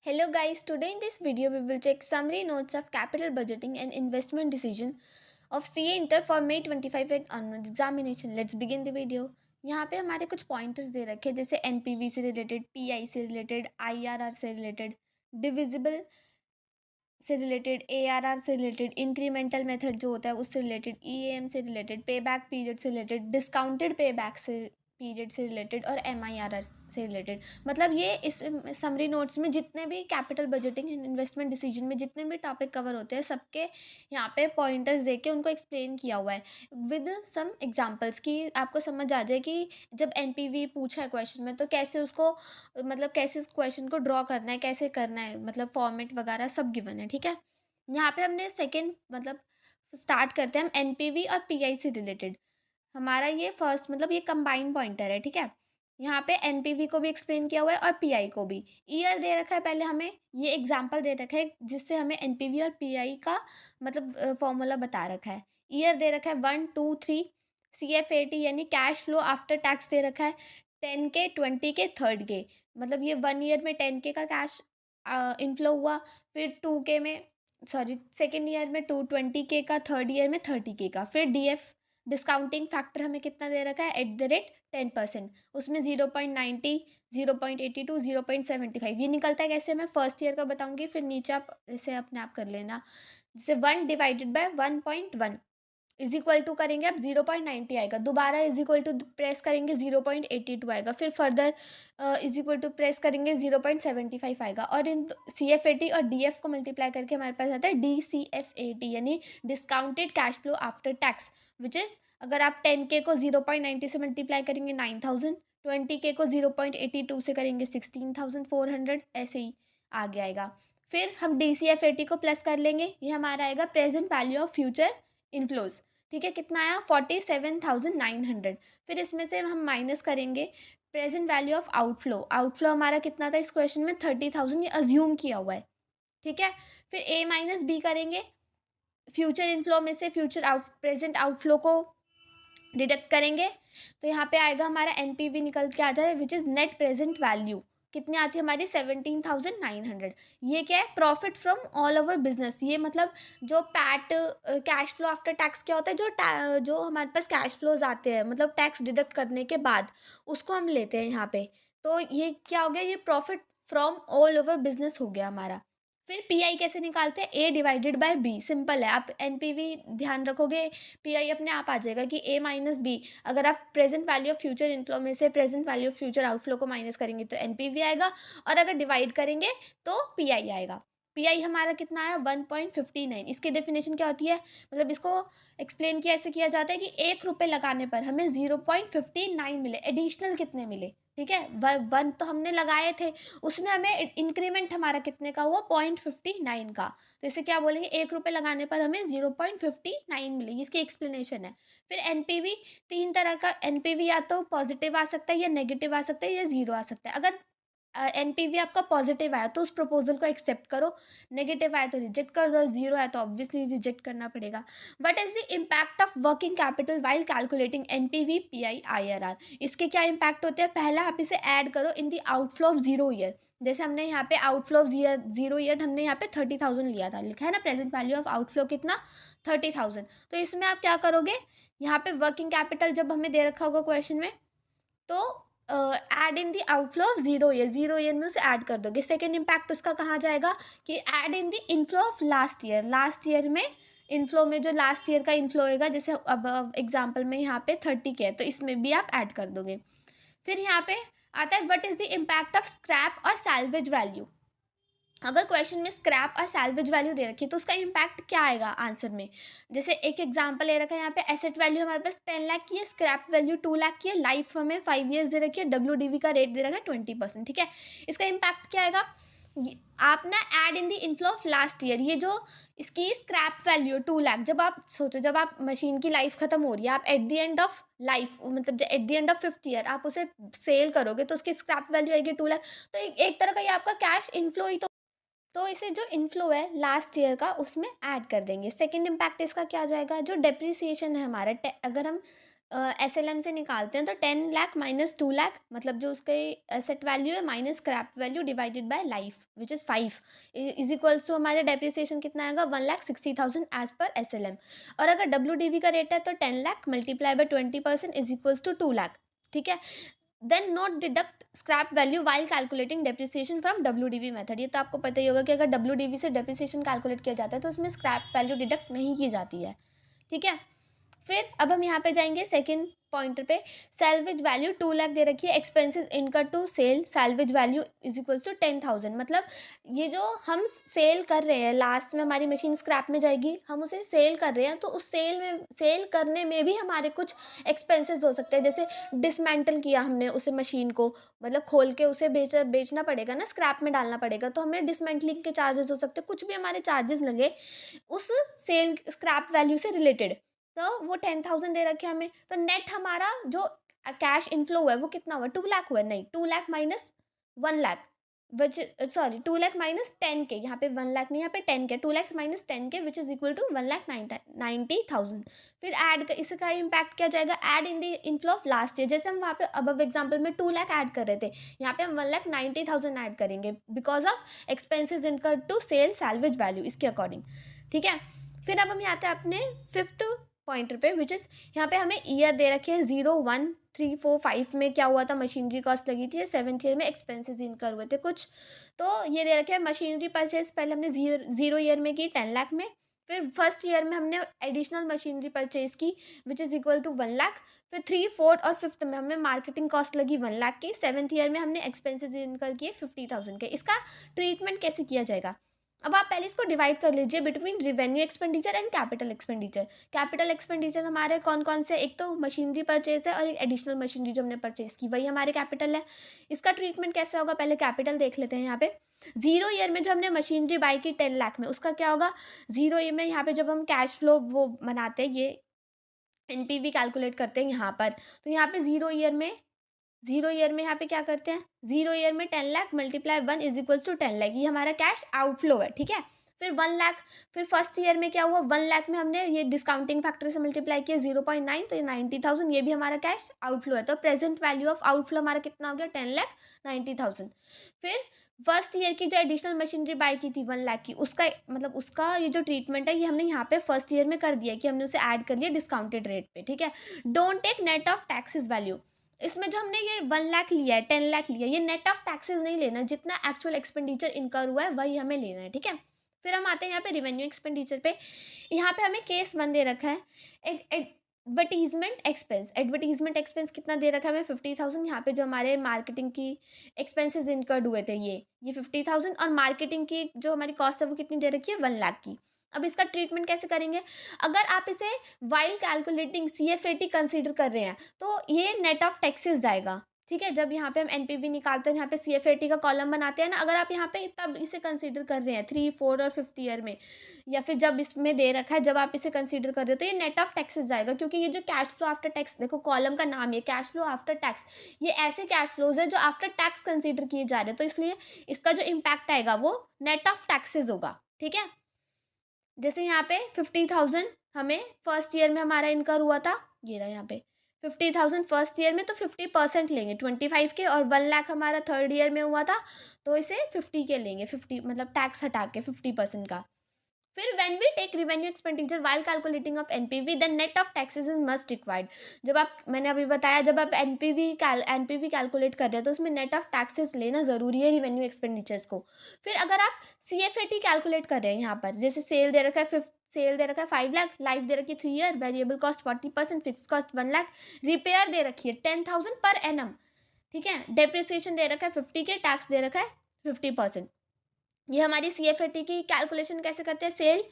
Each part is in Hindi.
Hello guys, today in this video we will check summary notes of capital budgeting and investment decision of CA Inter for May 25 and onwards examination. Let's begin the video. यहाँ पे हमारे कुछ पॉइंटर्स दे रखे हैं जैसे एनपीवी से रिलेटेड, पीआई से रिलेटेड, आईआरआर से रिलेटेड, डिविजिबल से रिलेटेड, एआरआर से रिलेटेड, इंक्रीमेंटल मेथड जो होता है उससे रिलेटेड, ईएएम से रिलेटेड, पे बैक पीरियड से रिलेटेड, डिस्काउंटेड पे बैक से पीरियड से रिलेटेड और एमआईआरआर से रिलेटेड। मतलब ये इस समरी नोट्स में जितने भी capital budgeting and investment decision में जितने भी टॉपिक कवर होते हैं सबके यहाँ पे पॉइंटर्स दे के उनको एक्सप्लेन किया हुआ है विद सम एग्जांपल्स कि आपको समझ आ जाए कि जब एनपीवी पूछा है क्वेश्चन में तो कैसे उसको मतलब कैसे उस क्वेश्चन को ड्रॉ करना है, कैसे करना है, मतलब फॉर्मेट वगैरह सब गिवन है। ठीक है, यहाँ पे हमने सेकंड मतलब स्टार्ट करते हैं हम एनपीवी और पीआई से रिलेटेड। हमारा ये फर्स्ट मतलब ये कंबाइंड पॉइंटर है। ठीक है, यहाँ पे एनपीवी को भी एक्सप्लेन किया हुआ है और पीआई को भी। ईयर दे रखा है, पहले हमें ये एग्जांपल दे रखा है जिससे हमें एनपीवी और पीआई का मतलब फॉर्मूला बता रखा है। ईयर दे रखा है 1 2 3, CFAT यानी कैश फ्लो आफ्टर टैक्स दे रखा है 10K 20K 3rd K। मतलब ये 1 ईयर में 10K का कैश इनफ्लो हुआ, फिर 2K में सॉरी सेकेंड ईयर में 20K का, 3rd ईयर में 30K का। फिर डीएफ डिस्काउंटिंग फैक्टर हमें कितना दे रखा है @10%, उसमें 0.90, 0.82, 0.75 ये निकलता है कैसे, मैं फर्स्ट ईयर का बताऊंगी, फिर नीचे आप इसे अपने आप कर लेना। जैसे 1/1.1 इज इक्वल टू करेंगे आप 0.90 आएगा, दोबारा इज इक्वल टू प्रेस करेंगे 0.82 आएगा, फिर further is equal to press करेंगे 0.75 आएगा, और इन CFAT और DF को मल्टीप्लाई करके हमारे पास आता है DCFAT यानी discounted cash flow after tax, which is अगर आप 10K को 0.90 से मल्टीप्लाई करेंगे 9,000, 20K को 0.82 से करेंगे 16,400, ऐसे ही आगे आएगा। फिर हम DCFAT को प्लस कर लेंगे, ये हमारा आएगा present value of future inflows. ठीक है, कितना आया 47,900। फिर इसमें से हम माइनस करेंगे present value of outflow. Outflow हमारा कितना था इस क्वेश्चन में 30,000, ये अज्यूम किया हुआ है। ठीक है, फिर A-B करेंगे, फ्यूचर इनफ्लो में से फ्यूचर आउट प्रेजेंट आउटफ्लो को डिडक्ट करेंगे तो यहाँ पे आएगा हमारा एनपीवी निकल के आ जाए which is net present value. कितनी आती है हमारी 17,900। ये क्या है, profit from all over business. ये मतलब जो PAT cash flow after tax क्या होता है, जो हमारे पास कैश फ्लोज आते हैं मतलब टैक्स डिडक्ट करने के बाद उसको हम लेते हैं यहाँ पे। तो ये क्या हो गया, ये profit from all over business हो गया हमारा। फिर पीआई कैसे निकालते हैं, A/B, सिंपल है। आप एनपीवी ध्यान रखोगे, पीआई अपने आप आ जाएगा कि A-B। अगर आप present value of future inflow में से present value of future outflow को माइनस करेंगे तो एनपीवी आएगा, और अगर डिवाइड करेंगे तो पीआई आएगा। पीआई हमारा कितना आया 1.59। इसकी डेफिनेशन क्या होती है, मतलब इसको एक्सप्लेन किया ऐसे किया जाता है कि ₹1 लगाने पर हमें 0.59 मिले, एडिशनल कितने मिले। ठीक है, 1 तो हमने लगाए थे, उसमें हमें इंक्रीमेंट हमारा कितने का हुआ 0.59 का। तो इसे क्या बोलेंगे, ₹1 लगाने पर हमें 0.59 मिलेगी, इसकी एक्सप्लेनेशन है। फिर एनपीवी, तीन तरह का एनपीवी, या तो पॉजिटिव आ सकता है, या नेगेटिव आ सकता है, या जीरो आ सकता है। अगर एनपीवी आपका पॉजिटिव आया तो उस प्रपोजल को एक्सेप्ट करो, नेगेटिव आया तो रिजेक्ट कर दो, जीरो आया तो ऑब्वियसली रिजेक्ट करना पड़ेगा। What is the impact of working capital while calculating NPV pi IRR. इसके क्या इम्पैक्ट होते हैं, पहला आप इसे ऐड करो in the outflow of 0 year. जैसे हमने यहाँ पे आउटफ्लो ऑफ 0 ईयर हमने यहाँ पे 30,000 लिया था, लिखा है ना प्रेजेंट वैल्यू ऑफ आउटफ्लो कितना 30,000। तो इसमें आप क्या करोगे, यहाँ पे वर्किंग कैपिटल जब हमें दे रखा होगा क्वेश्चन में तो add in the outflow of 0 year, 0 year में उसे ऐड कर दोगे। सेकेंड इम्पैक्ट उसका कहाँ जाएगा कि add in the inflow of last year. Last year में इनफ्लो में जो लास्ट ईयर का इनफ्लो होएगा, जैसे अब एग्जाम्पल में यहाँ पे 30 है तो इसमें भी आप ऐड कर दोगे। फिर यहाँ पे आता है what is the impact of scrap और सैल्वेज वैल्यू। अगर क्वेश्चन में स्क्रैप और सैल्वेज वैल्यू दे रखी है तो उसका इम्पैक्ट क्या आएगा आंसर में। जैसे एक एग्जांपल ले रखा है यहाँ पे, एसेट वैल्यू हमारे पास 10 लाख की है, स्क्रैप वैल्यू 2 लाख की है, लाइफ हमें 5 ईयर्स दे रखी है, WDV का रेट दे रखा है 20%। ठीक है, इसका इम्पैक्ट क्या आएगा, आप ना add in the inflow of last year, ये जो इसकी स्क्रैप वैल्यू 2 लाख, जब आप सोचो जब आप मशीन की लाइफ खत्म हो रही है, आप at the end of life मतलब at the end of 5th year आप उसे सेल करोगे तो उसकी स्क्रैप वैल्यू आएगी 2 लाख। तो एक तरह का ये आपका कैश इनफ्लो ही तो इसे जो इनफ्लो है लास्ट ईयर का उसमें ऐड कर देंगे। सेकंड इम्पैक्ट इसका क्या आ जाएगा, जो डेप्रिसिएशन है हमारा, अगर हम एसएलएम से निकालते हैं तो 10 लाख माइनस 2 लाख, मतलब जो उसके एसेट वैल्यू है minus scrap value divided by life which is 5 is equals to हमारे डेप्रिसिएशन कितना आएगा 1,60,000 एज पर एसएलएम। और अगर डब्ल्यू का रेट है तो 10 lakh multiply by 20% is equals to 2 lakh. ठीक है। Then not deduct scrap value while calculating depreciation from W method. ये तो आपको पता ही होगा कि अगर डब्ल्यू से डेप्रिसिएशन कैलकुलेट किया जाता है तो उसमें स्क्रैप वैल्यू डिडक्ट नहीं की जाती है। ठीक है। फिर अब हम यहाँ पे जाएंगे सेकंड पॉइंटर पे। सैल्वेज वैल्यू 2 लाख दे रखी है, expenses incur to sell salvage value is equals to 10,000। मतलब ये जो हम सेल कर रहे हैं, लास्ट में हमारी मशीन स्क्रैप में जाएगी, हम उसे सेल कर रहे हैं तो उस सेल करने में भी हमारे कुछ एक्सपेंसेस हो सकते हैं। जैसे डिसमेंटल किया हमने उसे मशीन को, मतलब खोल के उसे बेचना पड़ेगा ना, स्क्रैप में डालना पड़ेगा, तो हमें डिसमेंटलिंग के चार्जेस हो सकते हैं, कुछ भी हमारे चार्जेस लगे उस सेल स्क्रैप वैल्यू से रिलेटेड, तो वो 10,000 दे रखे हमें। तो नेट हमारा जो कैश इनफ्लो हुआ है वो कितना हुआ, 2 लाख हुआ है, नहीं 2 लाख माइनस 1 लाख विच, सॉरी 2 लाख माइनस 10 के, यहाँ पे 1 लाख नहीं, यहाँ पे 10 के, 2 लाख माइनस 10 के विच इज इक्वल टू 1,90,000। फिर ऐड इसका इम्पैक्ट क्या जाएगा, add in the inflow of last year. जैसे हम वहाँ पे अब एग्जाम्पल में 2 लाख ऐड कर रहे थे, यहाँ पे हम 1,90,000 ऐड करेंगे बिकॉज ऑफ एक्सपेंसिज इनकर टू सेल सैल्वेज वैल्यू, इसके अकॉर्डिंग। ठीक है। फिर अब हम आते हैं अपने फिफ्थ पॉइंटर पे विच इज़, यहाँ पे हमें ईयर दे रखे हैं 0, 1, 3, 4, 5 में क्या हुआ था, मशीनरी कॉस्ट लगी थी, 7th ईयर में एक्सपेंसेस इनकर हुए थे कुछ। तो ये दे रखे हैं मशीनरी परचेज पहले हमने जीरो ईयर में की 10 लाख में, फिर फर्स्ट ईयर में हमने एडिशनल मशीनरी परचेज की which is equal to 1 lakh, फिर 3, 4 और 5th में हमने मार्केटिंग कॉस्ट लगी 1 लाख की, 7th ईयर में हमने एक्सपेंसेस इनकर किए 50,000 के। इसका ट्रीटमेंट कैसे किया जाएगा, अब आप पहले इसको डिवाइड कर लीजिए between revenue expenditure and capital expenditure. Capital expenditure हमारे कौन कौन से, एक तो मशीनरी परचेज है और एक एडिशनल मशीनरी जो हमने परचेज की वही हमारे कैपिटल है। इसका ट्रीटमेंट कैसे होगा, पहले कैपिटल देख लेते हैं। यहाँ पे जीरो ईयर में जो हमने मशीनरी बाई की 10 लाख में, उसका क्या होगा, जीरो ईयर में यहाँ पे जब हम कैश फ्लो वो बनाते हैं, ये एनपीवी कैलकुलेट करते हैं यहाँ पर, तो यहाँ पे जीरो ईयर में यहाँ पे क्या करते हैं, जीरो ईयर में 10 lakh multiply 1 is equals to 10 lakh, ये हमारा कैश आउटफ्लो है। ठीक है। फिर 1 लाख, फिर फर्स्ट ईयर में क्या हुआ, 1 लाख में हमने ये डिस्काउंटिंग फैक्टर से मल्टीप्लाई किया 0.9, तो ये 90,000, ये भी हमारा कैश आउटफ्लो है। तो प्रेजेंट वैल्यू ऑफ आउटफ्लो हमारा कितना हो गया, 10,90,000। फिर फर्स्ट ईयर की जो एडिशनल मशीनरी बाय की थी 1 लाख की, उसका मतलब उसका ये जो ट्रीटमेंट है ये हमने यहाँ पे फर्स्ट ईयर में कर दिया कि हमने उसे ऐड कर लिया डिस्काउंटेड रेट पे। ठीक है। Don't take net of taxes value, इसमें जो हमने ये 1 लाख लिया है, 10 लाख लिया है, ये नेट ऑफ टैक्सेस नहीं लेना, जितना एक्चुअल एक्सपेंडिचर इनकर हुआ है वही हमें लेना है। ठीक है। फिर हम आते हैं यहाँ पे रिवेन्यू एक्सपेंडिचर पे। यहाँ पे हमें केस 1 दे रखा है, एक एडवर्टीजमेंट एक्सपेंस कितना दे रखा है हमें, 50,000। यहाँ पे जो हमारे मार्केटिंग की एक्सपेंसेस इनकर्ड हुए थे ये 50,000, और मार्केटिंग की जो हमारी कॉस्ट है वो कितनी दे रखी है, 1 लाख की। अब इसका ट्रीटमेंट कैसे करेंगे, अगर आप इसे वाइल कैलकुलेटिंग CFAT कंसीडर कर रहे हैं तो ये नेट ऑफ टैक्सेस जाएगा। ठीक है। जब यहाँ पे हम NPV निकालते हैं, यहाँ पे CFAT का कॉलम बनाते हैं ना, अगर आप यहाँ पे तब इसे कंसीडर कर रहे हैं 3, 4 और 5th ईयर में, या फिर जब इसमें दे रखा है जब आप इसे कंसीडर कर रहे हो, तो ये नेट ऑफ टैक्सेस जाएगा, क्योंकि ये जो कैश फ्लो आफ्टर टैक्स, देखो कॉलम का नाम है कैश फ्लो आफ्टर टैक्स, ये ऐसे कैश फ्लोज है जो आफ्टर टैक्स कंसीडर किए जा रहे हैं, तो इसलिए इसका जो इम्पैक्ट आएगा वो नेट ऑफ टैक्सेस होगा। ठीक है। जैसे यहाँ पे 50,000 हमें फर्स्ट ईयर में हमारा इनकर हुआ था, ये रहा यहाँ पे 50,000 फर्स्ट ईयर में, तो 50% लेंगे 25 के, और 1 लाख हमारा थर्ड ईयर में हुआ था तो इसे 50 के लेंगे, 50 मतलब टैक्स हटा के 50% का। फिर when we take revenue expenditure while calculating of NPV then net of taxes is must required. जब आप, मैंने अभी बताया, जब आप एनपीवी कैलकुलेट कर रहे हो तो उसमें नेट ऑफ टैक्सेस लेना ज़रूरी है रिवेन्यू एक्सपेंडिचर्स को। फिर अगर आप CFAT कैलकुलेट कर रहे हैं यहाँ पर, जैसे सेल दे रखा है सेल दे रखा है 5 लाख, लाइफ दे रखी है 3 year, variable cost 40%, fix cost 1 lakh, repair दे रखी है 10,000 पर एनम। ठीक है। डेप्रिसिएशन दे रखा है 50 के, टैक्स दे रखा है 50%। ये हमारी CFAT की कैलकुलेशन कैसे करते हैं, सेल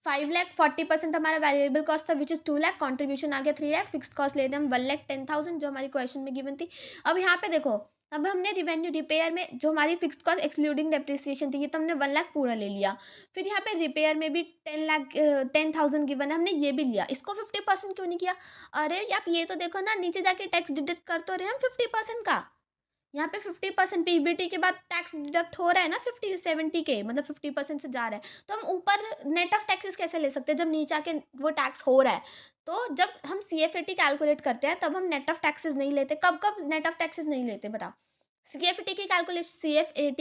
5 लाख, 40% हमारा वेरिएबल कॉस्ट था विच इज़ 2 लाख, कॉन्ट्रीब्यूशन आ गया 3 लाख, फिक्स कॉस्ट लेते हैं हम 1,10,000 जो हमारी क्वेश्चन में गिवन थी। अब यहाँ पे देखो, अब हमने रिवेन्यू रिपेयर में जो हमारी फिक्स कॉस्ट एक्सक्लूडिंग डेप्रिसिएशन थी, ये तो हमने 1 लाख पूरा ले लिया। फिर यहाँ पे रिपेयर में भी 10,000 गिवन है, हमने ये भी लिया, इसको 50% क्यों नहीं किया, अरे आप ये तो देखो ना, नीचे जाके टैक्स डिडक्ट कर तो रहे हम 50% का, यहाँ पे 50% पीबीटी के बाद टैक्स डिडक्ट हो रहा है ना 50-70 के, मतलब 50% से जा रहा है, तो हम ऊपर नेट ऑफ टैक्सेस कैसे ले सकते हैं जब नीचे आके वो टैक्स हो रहा है। तो जब हम सीएफएटी कैलकुलेट करते हैं तब हम नेट ऑफ टैक्सेस नहीं लेते। कब कब नेट ऑफ टैक्सेस नहीं लेते बताओ? सीएफएटी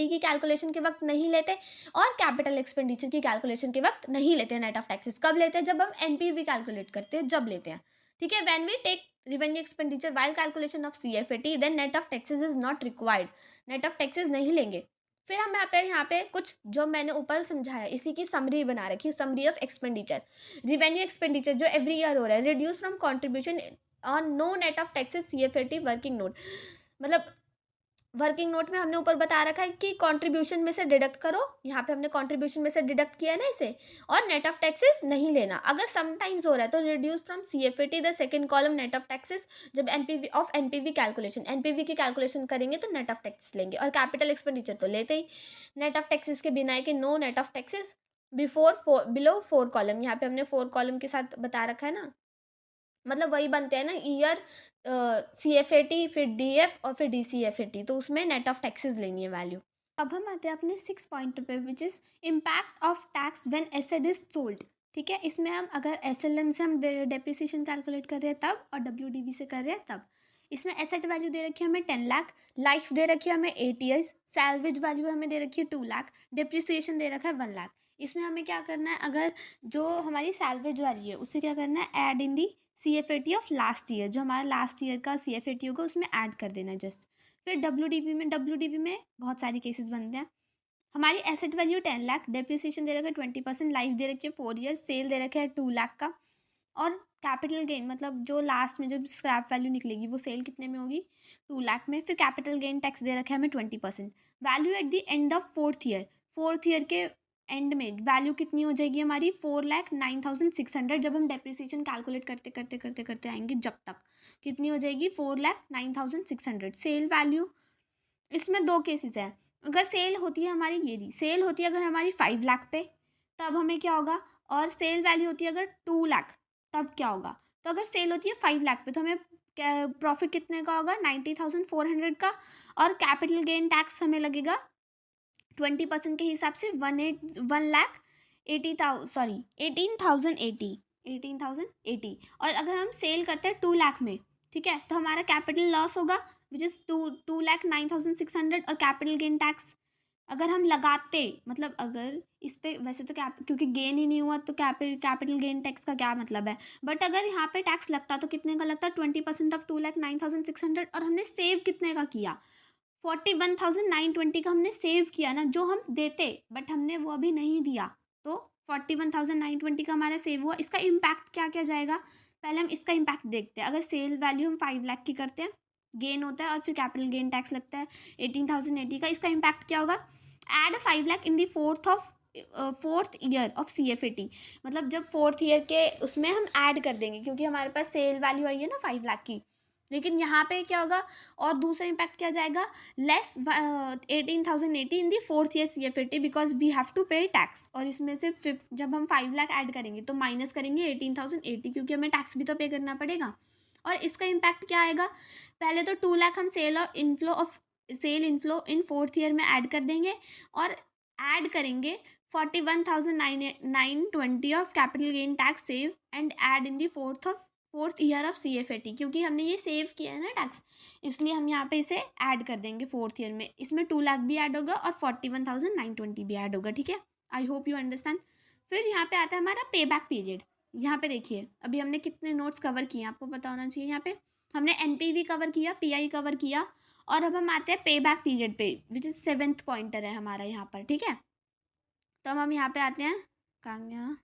की कैलकुलेशन के वक्त नहीं लेते, और कैपिटल एक्सपेंडिचर की कैलकुलेशन के वक्त नहीं लेते नेट ऑफ टैक्सेस। कब लेते हैं? जब हम एनपीवी कैलकुलेट करते हैं, जब लेते हैं। ठीक है, when we take revenue expenditure while calculation of CFAT then net of taxes is not required, net of taxes नहीं लेंगे। फिर हम यहाँ पे कुछ जो मैंने ऊपर समझाया इसी की समरी बना रखी है, summary of expenditure. Revenue expenditure जो एवरी ईयर हो रहा है, reduce from contribution on no net of taxes CFAT working note, मतलब वर्किंग नोट में हमने ऊपर बता रखा है कि कंट्रीब्यूशन में से डिडक्ट करो, यहाँ पे हमने कंट्रीब्यूशन में से डिडक्ट किया है ना इसे, और नेट ऑफ टैक्सेस नहीं लेना। अगर समटाइम्स हो रहा है तो reduce from CFAT the second column net of taxes, जब एनपीवी कैलकुलेशन, एनपीवी की कैलकुलेशन करेंगे तो नेट ऑफ टैक्सेस लेंगे। और कैपिटल एक्सपेंडिचर तो लेते ही नेट ऑफ टैक्सेस के बिना है कि no net of taxes below 4 column, यहाँ पे हमने 4 कॉलम के साथ बता रखा है ना, मतलब वही बनते हैं ना ईयर, सीएफएटी फिर डीएफ और फिर डीसीएफएटी, तो उसमें नेट ऑफ टैक्सेस लेनी है वैल्यू। अब हम आते हैं अपने 6 पॉइंट पे, which is impact of tax when asset is sold. ठीक है, इसमें हम अगर एसएलएम से हम डेप्रिसिएशन कैलकुलेट कर रहे हैं तब, और डब्ल्यूडीवी से कर रहे हैं तब। इसमें एसेट वैल्यू दे रखी है हमें 10 लाख, लाइफ दे रखी है हमें 8 ईयर्स, सैलवेज वैल्यू हमें दे रखी है 2 लाख, डिप्रिसिएशन दे रखा है 1 लाख। इसमें हमें क्या करना है, अगर जो हमारी सैलवेज वैल्यू है उसे क्या करना है, add in the CFAT of last year, जो हमारा लास्ट ईयर का सीएफएटी होगा उसमें ऐड कर देना है जस्ट। फिर डब्ल्यूडीवी में बहुत सारे केसेस बनते हैं। हमारी एसेट वैल्यू 10 लाख, डेप्रिसिएशन दे रखा है 20%, लाइफ दे रखी है 4 ईयर्स, सेल दे रखा है 2 लाख का, और कैपिटल गेन मतलब जो लास्ट में जब स्क्रैप वैल्यू निकलेगी वो सेल कितने में होगी, 2 लाख में। फिर कैपिटल गेन टैक्स दे रखा है हमें 20%। Value eight the end of fourth year के एंड में वैल्यू कितनी हो जाएगी हमारी, 4,09,600। जब हम डेप्रिसिएशन कैलकुलेट करते करते करते करते आएंगे जब तक, कितनी हो जाएगी, 4,09,600 सेल वैल्यू। इसमें 2 केसेस हैं, अगर सेल होती है हमारी, ये सेल होती है अगर हमारी 5 लाख पे तब हमें क्या होगा, और सेल वैल्यू होती है अगर 2 लाख तब क्या होगा। तो अगर सेल होती है 5 लाख पे तो हमें प्रॉफिट कितने का होगा, 90,400 का, और कैपिटल गेन टैक्स हमें लगेगा 20% के हिसाब से 18,080। और अगर हम सेल करते हैं 2 लाख में, ठीक है, तो हमारा कैपिटल लॉस होगा विच इज़ 2,09,600, और कैपिटल गेन टैक्स अगर हम लगाते, मतलब अगर इस पे वैसे तो क्योंकि गेन ही नहीं हुआ तो कैपिटल गेन टैक्स का क्या मतलब है, बट अगर यहाँ पे टैक्स लगता तो कितने का लगता, 20% ऑफ 2,09,600, और हमने सेव कितने का किया, 41,920 का हमने सेव किया ना, जो हम देते बट हमने वो अभी नहीं दिया, तो 41,920 का हमारा सेव हुआ। इसका इम्पैक्ट क्या क्या जाएगा, पहले हम इसका इम्पैक्ट देखते हैं। अगर सेल वैल्यू हम 5 लाख की करते हैं, गेन होता है और फिर कैपिटल गेन टैक्स लगता है 18,080 का, इसका इम्पैक्ट क्या होगा, add 5 lakh in the fourth year of CFAT, मतलब जब 4th ईयर के उसमें हम ऐड कर देंगे, क्योंकि हमारे पास सेल वैल्यू आई है ना 5 लाख की। लेकिन यहाँ पे क्या होगा, और दूसरा इम्पैक्ट क्या जाएगा, less 18,080 in the 4th year CFAT because we have to pay tax. और इसमें से जब हम 5 लाख ऐड करेंगे तो माइनस करेंगे 18,080, क्योंकि हमें टैक्स भी तो पे करना पड़ेगा। और इसका इम्पैक्ट क्या आएगा, पहले तो 2 लाख हम sale inflow in 4th year में ऐड कर देंगे, और ऐड करेंगे 41,920 of capital gain tax save and add in the fourth year of CFAT, क्योंकि हमने ये सेव किया है ना टैक्स, इसलिए हम यहाँ पे इसे ऐड कर देंगे 4th ईयर में। इसमें 2 लाख भी ऐड होगा और 41,920 भी ऐड होगा। ठीक है, आई होप यू अंडरस्टैंड। फिर यहाँ पे आता है हमारा पे बैक पीरियड। यहाँ पे देखिए अभी हमने कितने नोट्स कवर किए आपको पता होना चाहिए। यहाँ पे हमने एनपीवी कवर किया, पीआई कवर किया, और अब हम आते हैं पे बैक पीरियड पे, विच इज़ 7th पॉइंटर है हमारा यहाँ पर। ठीक है, तो हम यहाँ पे आते हैं, कहाँ गया,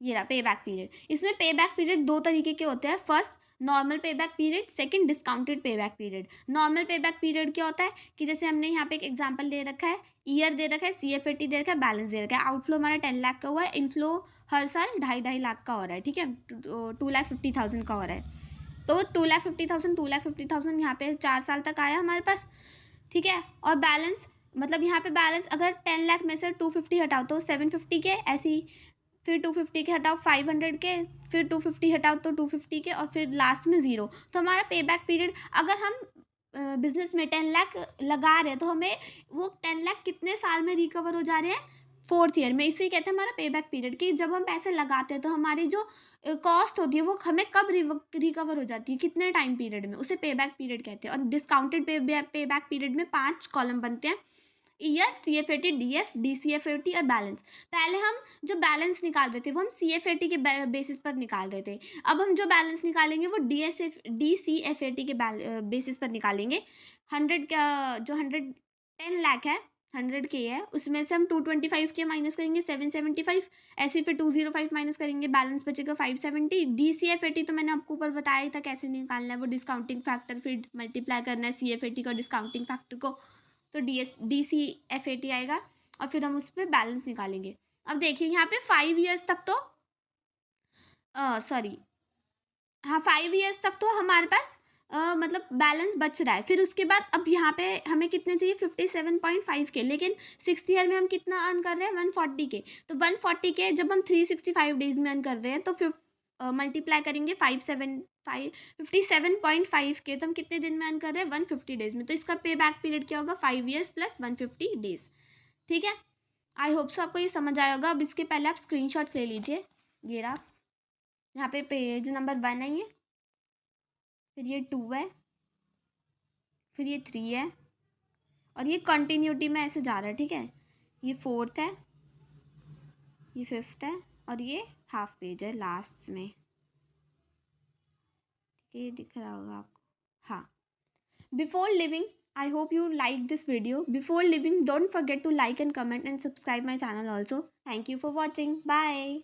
ये रहा पे बैक पीरियड। इसमें पे बैक पीरियड 2 तरीके के होते हैं, फर्स्ट नॉर्मल पे back period, second discounted pay back period. Normal पे बैक पीरियड क्या होता है कि जैसे हमने यहाँ पे एक एग्जांपल दे रखा है, ईयर दे रखा है, सीएफएटी दे रखा है, बैलेंस दे रखा है, आउटफ्लो हमारा 10 लाख का हुआ है, इनफ्लो हर साल 2.5 लाख का हो रहा है। ठीक है, 2,50,000 का हो रहा है, तो 2,50,000 यहाँ पे 4 साल तक आया हमारे पास। ठीक है, और बैलेंस मतलब यहाँ पे बैलेंस अगर 10 लाख में से 250 हटाओ तो 750 के, ऐसे ही फिर 250 के हटाओ 500 के, फिर 250 हटाओ तो 250 के, और फिर लास्ट में 0। तो हमारा पे बैक पीरियड, अगर हम बिजनेस में 10 लाख लगा रहे हैं तो हमें वो 10 लाख कितने साल में रिकवर हो जा रहे हैं, 4th ईयर में। इसे कहते हैं हमारा पे बैक पीरियड, कि जब हम पैसे लगाते हैं तो हमारी जो कॉस्ट होती है वो हमें कब रिकवर हो जाती है, कितने टाइम पीरियड में, उसे पे बैक पीरियड कहते हैं। और डिस्काउंटेड पे बैक पीरियड में 5 कॉलम बनते हैं, ईयर, CFAT, DF, DCFAT और बैलेंस। पहले हम जो बैलेंस निकाल रहे थे वो हम CFAT के बेसिस पर निकाल रहे थे, अब हम जो बैलेंस निकालेंगे वो DCFAT के बेसिस पर निकालेंगे। 100 का जो 110 लाख है, 100K है, उसमें से हम 225K माइनस करेंगे 775, ऐसे फिर 205 माइनस करेंगे, बैलेंस बचेगा 570। DCFAT तो मैंने आपको ऊपर बताया ही था कैसे निकालना है, वो डिस्काउंटिंग फैक्टर फिर मल्टीप्लाई करना है CFAT का डिस्काउंटिंग फैक्टर को, तो DCFAT आएगा और फिर हम उस पर बैलेंस निकालेंगे। अब देखिए यहाँ पे 5 ईयर्स तक तो सॉरी हाँ 5 ईयर्स तक तो हमारे पास मतलब बैलेंस बच रहा है। फिर उसके बाद अब यहाँ पे हमें कितने चाहिए, 57.5K, लेकिन 6th ईयर में हम कितना अर्न कर रहे हैं, 140K। तो 140K जब हम 365 डेज में अर्न कर रहे हैं तो फिर मल्टीप्लाई करेंगे 57.5K, तो हम कितने दिन में अर्न कर रहे हैं, 150 डेज में। तो इसका पे बैक पीरियड क्या होगा, 5 ईयर्स प्लस 150 डेज। ठीक है, आई होप सो आपको ये समझ आया होगा। अब इसके पहले आप स्क्रीनशॉट्स ले लीजिए, ये रहा, यहाँ पे पेज नंबर 1 है ये, फिर ये 2 है, फिर ये 3 है, और ये कंटिन्यूटी में ऐसे जा रहा है। ठीक है, ये 4th है, ये 5th है, और ये हाफ पेज है लास्ट में। ये दिख रहा होगा आपको, हाँ। Before living, I hope you like this video. Before leaving, don't forget to like and comment and subscribe my channel also. Thank you for watching. Bye.